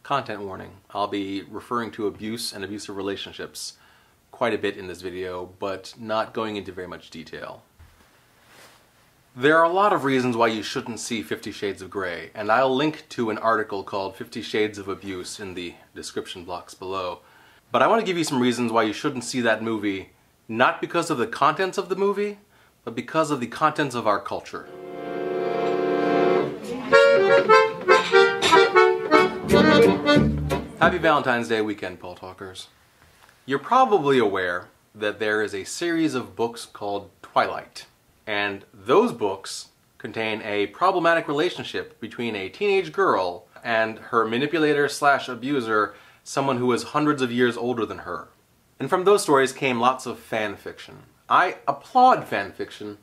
Content warning. I'll be referring to abuse and abusive relationships quite a bit in this video, but not going into very much detail. There are a lot of reasons why you shouldn't see 50 Shades of Grey, and I'll link to an article called 50 Shades of Abuse in the description box below. But I want to give you some reasons why you shouldn't see that movie, not because of the contents of the movie, but because of the contents of our culture. Happy Valentine's Day weekend, Paul Talkers. You're probably aware that there is a series of books called Twilight, and those books contain a problematic relationship between a teenage girl and her manipulator/abuser, someone who is hundreds of years older than her. And from those stories came lots of fan fiction. I applaud fan fiction.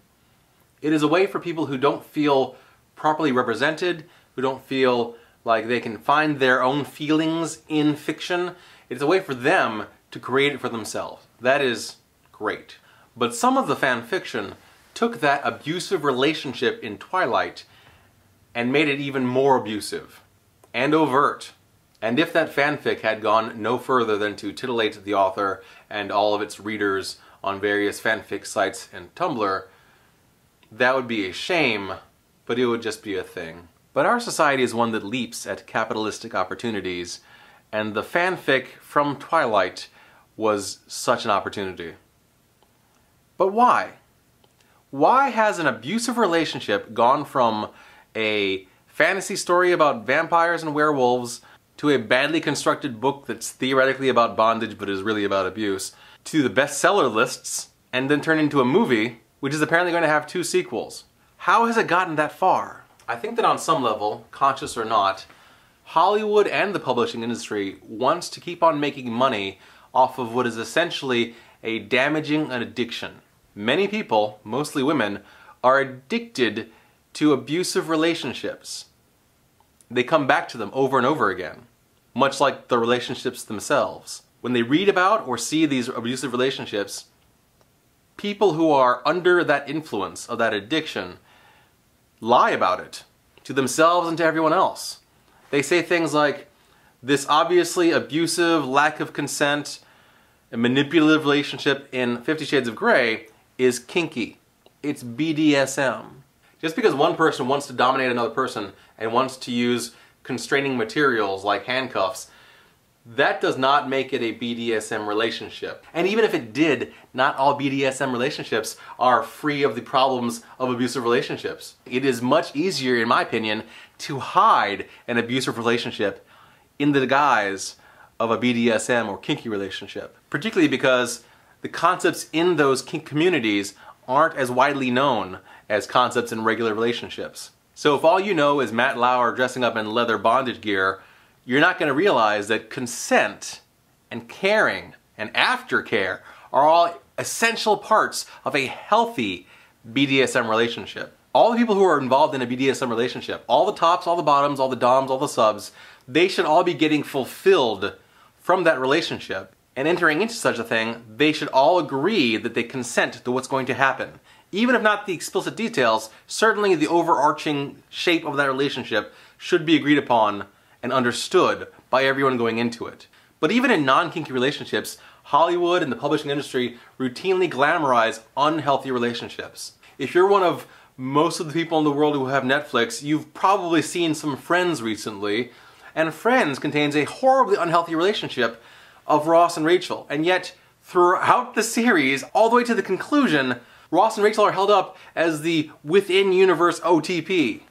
It is a way for people who don't feel properly represented, who don't feel like they can find their own feelings in fiction. It's a way for them to create it for themselves. That is great. But some of the fan fiction took that abusive relationship in Twilight and made it even more abusive and overt. And if that fanfic had gone no further than to titillate the author and all of its readers on various fanfic sites and Tumblr, that would be a shame, but it would just be a thing. But our society is one that leaps at capitalistic opportunities, and the fanfic from Twilight was such an opportunity. But why? Why has an abusive relationship gone from a fantasy story about vampires and werewolves to a badly constructed book that's theoretically about bondage but is really about abuse, to the bestseller lists, and then turned into a movie, which is apparently going to have 2 sequels? How has it gotten that far? I think that on some level, conscious or not, Hollywood and the publishing industry wants to keep on making money off of what is essentially a damaging addiction. Many people, mostly women, are addicted to abusive relationships. They come back to them over and over again, much like the relationships themselves. When they read about or see these abusive relationships, people who are under that influence of that addiction lie about it to themselves and to everyone else. They say things like, this obviously abusive, lack of consent, and manipulative relationship in 50 Shades of Grey is kinky. It's BDSM. Just because one person wants to dominate another person and wants to use constraining materials like handcuffs, that does not make it a BDSM relationship. And even if it did, not all BDSM relationships are free of the problems of abusive relationships. It is much easier, in my opinion, to hide an abusive relationship in the guise of a BDSM or kinky relationship. Particularly because the concepts in those kink communities aren't as widely known as concepts in regular relationships. So if all you know is Matt Lauer dressing up in leather bondage gear, you're not going to realize that consent and caring and aftercare are all essential parts of a healthy BDSM relationship. All the people who are involved in a BDSM relationship, all the tops, all the bottoms, all the doms, all the subs, they should all be getting fulfilled from that relationship. And entering into such a thing, they should all agree that they consent to what's going to happen. Even if not the explicit details, certainly the overarching shape of that relationship should be agreed upon and understood by everyone going into it. But even in non-kinky relationships, Hollywood and the publishing industry routinely glamorize unhealthy relationships. If you're one of most of the people in the world who have Netflix, you've probably seen some Friends recently, and Friends contains a horribly unhealthy relationship of Ross and Rachel. And yet, throughout the series, all the way to the conclusion, Ross and Rachel are held up as the within-universe OTP.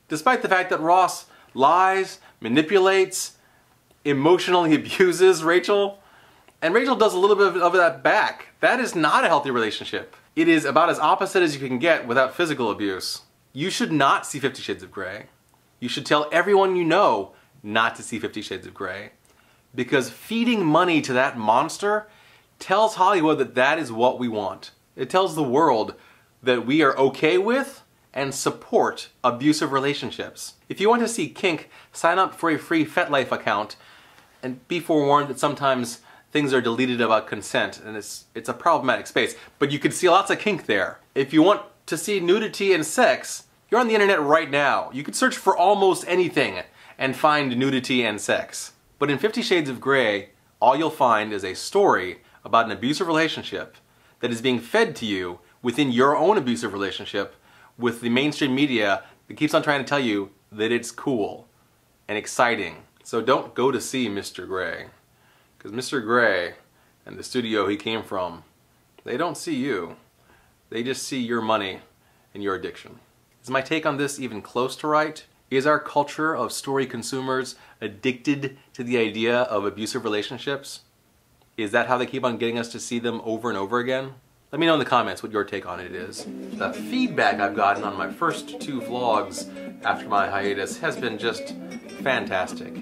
Despite the fact that Ross lies, manipulates, emotionally abuses Rachel, and Rachel does a little bit of that back. That is not a healthy relationship. It is about as opposite as you can get without physical abuse. You should not see 50 Shades of Grey. You should tell everyone you know not to see 50 Shades of Grey. Because feeding money to that monster tells Hollywood that that is what we want. It tells the world that we are okay with and support abusive relationships. If you want to see kink, sign up for a free FetLife account and be forewarned that sometimes things are deleted about consent and it's a problematic space. But you can see lots of kink there. If you want to see nudity and sex, you're on the internet right now. You can search for almost anything and find nudity and sex. But in 50 Shades of Grey, all you'll find is a story about an abusive relationship that is being fed to you within your own abusive relationship with the mainstream media that keeps on trying to tell you that it's cool and exciting. So don't go to see Mr. Grey, because Mr. Grey and the studio he came from, they don't see you. They just see your money and your addiction. Is my take on this even close to right? Is our culture of story consumers addicted to the idea of abusive relationships? Is that how they keep on getting us to see them over and over again? Let me know in the comments what your take on it is. The feedback I've gotten on my first 2 vlogs after my hiatus has been just fantastic.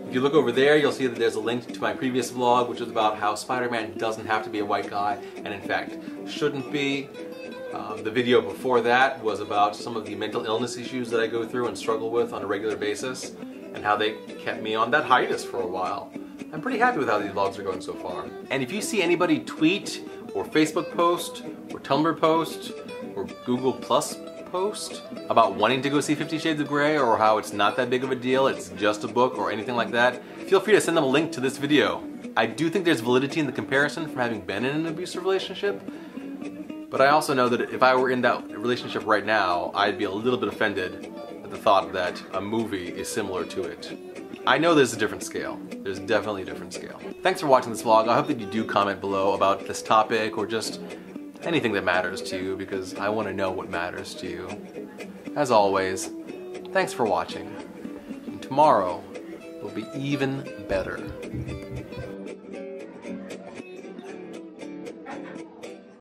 If you look over there, you'll see that there's a link to my previous vlog, which is about how Spider-Man doesn't have to be a white guy, and in fact, shouldn't be. The video before that was about some of the mental illness issues that I go through and struggle with on a regular basis, and how they kept me on that hiatus for a while. I'm pretty happy with how these vlogs are going so far. And if you see anybody tweet, or Facebook post, or Tumblr post, or Google Plus post about wanting to go see 50 Shades of Grey, or how it's not that big of a deal, it's just a book, or anything like that, feel free to send them a link to this video. I do think there's validity in the comparison from having been in an abusive relationship, but I also know that if I were in that relationship right now, I'd be a little bit offended at the thought that a movie is similar to it. I know there's a different scale. There's definitely a different scale. Thanks for watching this vlog. I hope that you do comment below about this topic or just anything that matters to you, because I want to know what matters to you. As always, thanks for watching. And tomorrow will be even better.